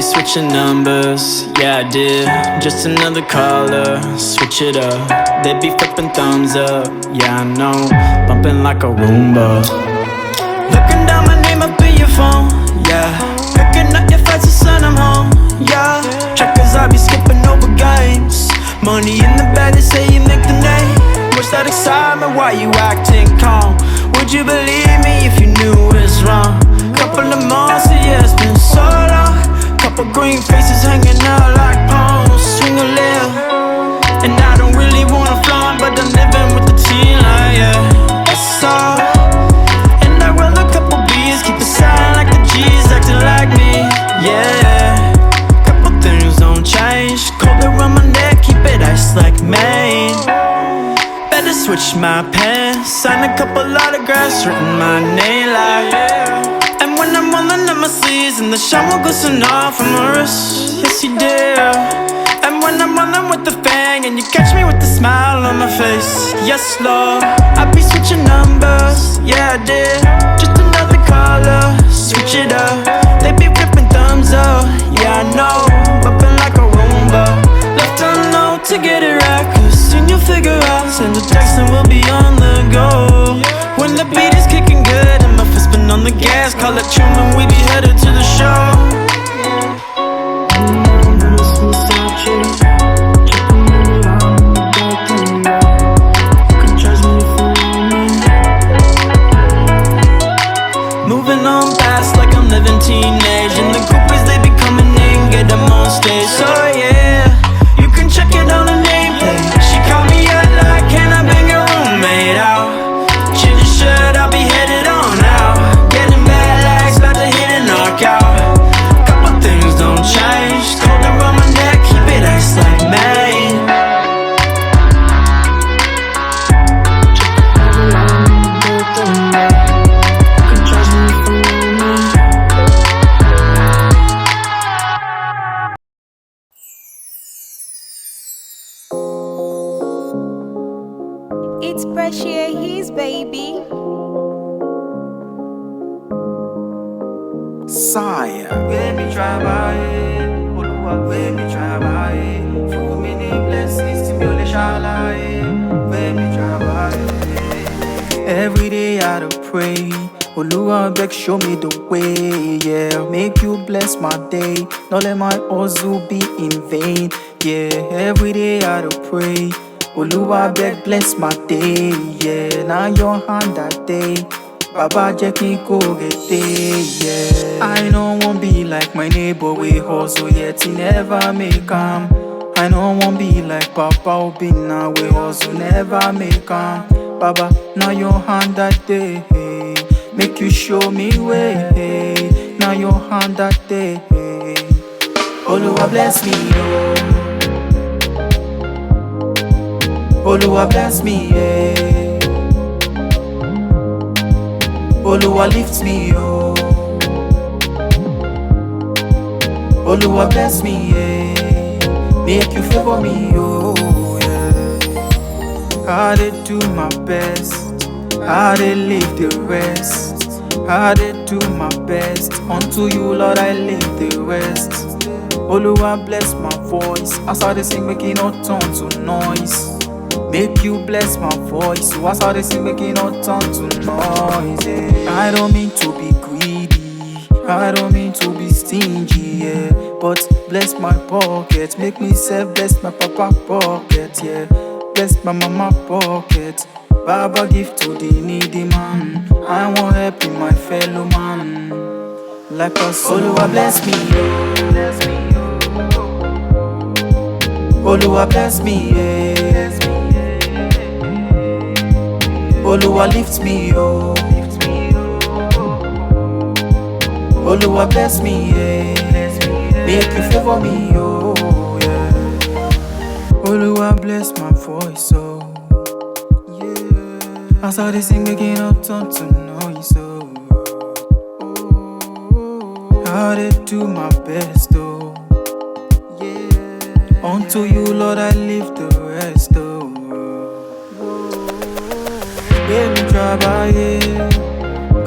be switching numbers, yeah I did. Just another caller, switch it up. They be flipping thumbs up, yeah I know. Bumping like a Roomba. Looking down my name up in your phone, yeah. Picking up your flights to send them home, yeah. Checkers, I be skipping over games. Money in the bag, they say you make the name. What's that excitement, why you acting calm? Would you believe me if you knew it's wrong? Couple of months, yeah, it's been so long. Couple green faces hanging out like palms. Swing a little, and I don't really wanna flaunt, but I'm living with the team like, yeah, that's all. And I roll a couple B's, keep it silent like the G's acting like me, yeah. Couple things don't change, cold around my neck, keep it ice like Maine. Better switch my pants, sign a couple autographs, written my name like, yeah. And when I'm rolling up my sleeves and the shine will glisten off on my wrist, yes you do. And when I'm rolling with the fang and you catch me with a smile on my face, yes Lord. I be switching numbers, yeah I did. Just another caller, switch it up. They be ripping thumbs up, yeah I know. Bumping like a Roomba. Left a note to get it right, cause soon you'll figure out. Send a text and we'll be on the go. When the beat is kicking good and my fist been on the gas, call it tune and we be headed to the show. Moving on fast like I'm living teenage, and the groupies they be coming in, get them on stage. So yeah, you can check it on the nameplate. She call me up like, can I bring your roommate out? Change your shirt, I'll be headed on out. Getting bad legs, about to hit a knockout. Couple things don't change, cold around my neck, keep it ice like Maine. It's pressure, his baby. Sire, baby, travailler. Baby, travailler. Fou mini blessings, stimule shalaye. Baby, travailler. Every day I do pray. Oluwa beg, show me the way, yeah. Make you bless my day. Not let my hustle be in vain, yeah. Every day I do pray. Oluwa beg, bless my day, yeah. Now your hand that day. Baba Jackie go get day, yeah. I don't want be like my neighbor, we hustle yet he never make am. I don't want be like Papa Obina, we hustle never make am. Baba, now your hand that day, make you show me way. Now your hand that day, Oluwa bless me, oh. Oluwa bless me, yeah. Oluwa lift me, oh. Oluwa bless me, yeah. Make you favor me, oh, yeah. I did do my best, I did leave the rest. I did do my best, unto you, Lord, I leave the rest. Oluwa bless my voice, as I dey sing, make it not turn to noise. Make you bless my voice, so as I sing, make it not turn to noise, yeah. I don't mean to be greedy, I don't mean to be stingy, yeah. But bless my pocket, make me self bless my papa pocket, yeah. Bless my mama pocket, Baba give to the needy man. I want help in my fellow man, like a Oluwa bless me, Oluwa bless me, yeah. Oluwa lift me, oh. Oluwa bless me, yeah. Make you favor me, oh, yeah. Oluwa bless my voice, oh, yeah. As I dey sing, making up turn to noise, oh. I dey do my best, oh, yeah. Unto you, Lord, I leave the rest, oh.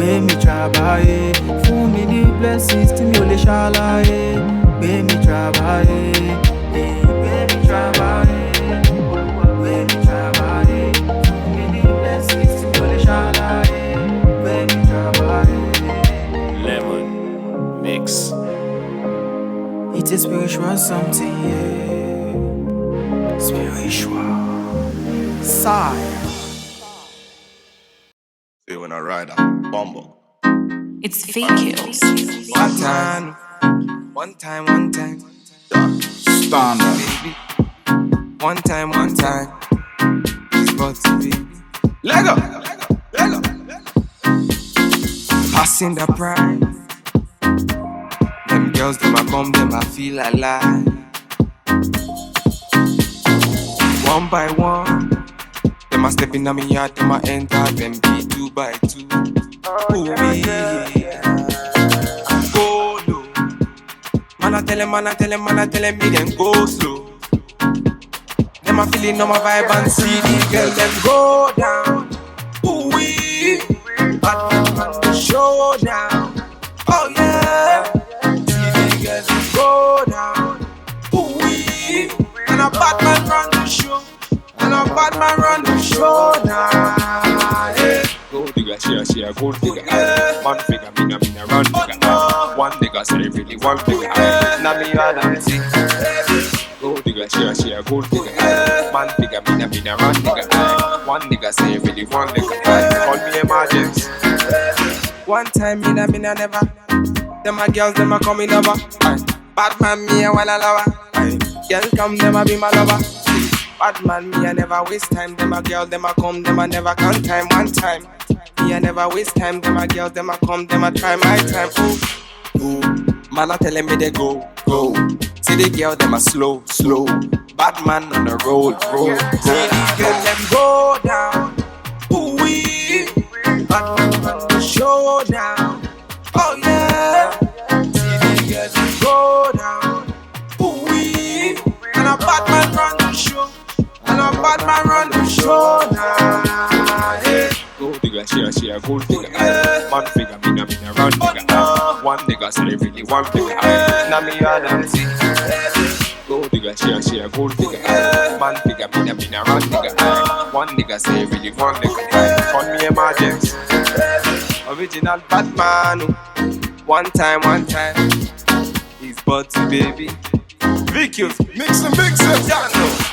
Gbé mi trabaye, fún mi ní blessings tí mi ò lè ṣàlàyé. baby travailler, baby travailler, baby travailler. Many blessings to me, shalaye, baby travailler. Lemon mix. It's a spiritual something, yeah. Spiritual. Sigh. See when I ride a bumble. It's fake kills. One time, Standard. baby. One time, it's got to be. Lego. Passing the pride. Them girls, them I come, them I feel alive. One by one, them I step in on me yard, them I enter, them be 2 by 2. Ooh, yeah. Go low. Man I tell them, me them go slow. Them I feeling on my vibe and see the girl, them go down. Ooh, wee. But the show down. Oh yeah. See the girls go down. Ooh, wee. And a bad man run the show. Now. Yeah. Gold digger, she a gold digger. One figure, me na run digger. One nigga say really one figure. Now me you them see. Gold digger, she a gold digger. One figure, me na run digger. One nigga say really one nigga. Call me emergency. One time me na never. Them my girls, them a coming over. Bad man me a walla lover. Girl come, them a be my lover. Bad man me a never waste time. Them a girl, them a come, them a never count time. One time me a never waste time. Them a girl, them a come, them a try my time. Ooh, man a telling me they go. See the girl, them a slow. Bad man on the road. See the girl, them go down. Ooh wee. Bad man on the show down. Oh yeah. See the girl, them go down. Ooh wee. And a bad man run the show. Now. Yeah. Gold digger, she a gold digger. One figure, me na run digger. One nigga say really one figure. Now me you them see. Gold digger, she a gold digger. One figure, me na run digger. One nigga say really one nigga. Call me emergency. Original Batman. One time. He's Butty baby. VQs, Mix and mix it. Jano.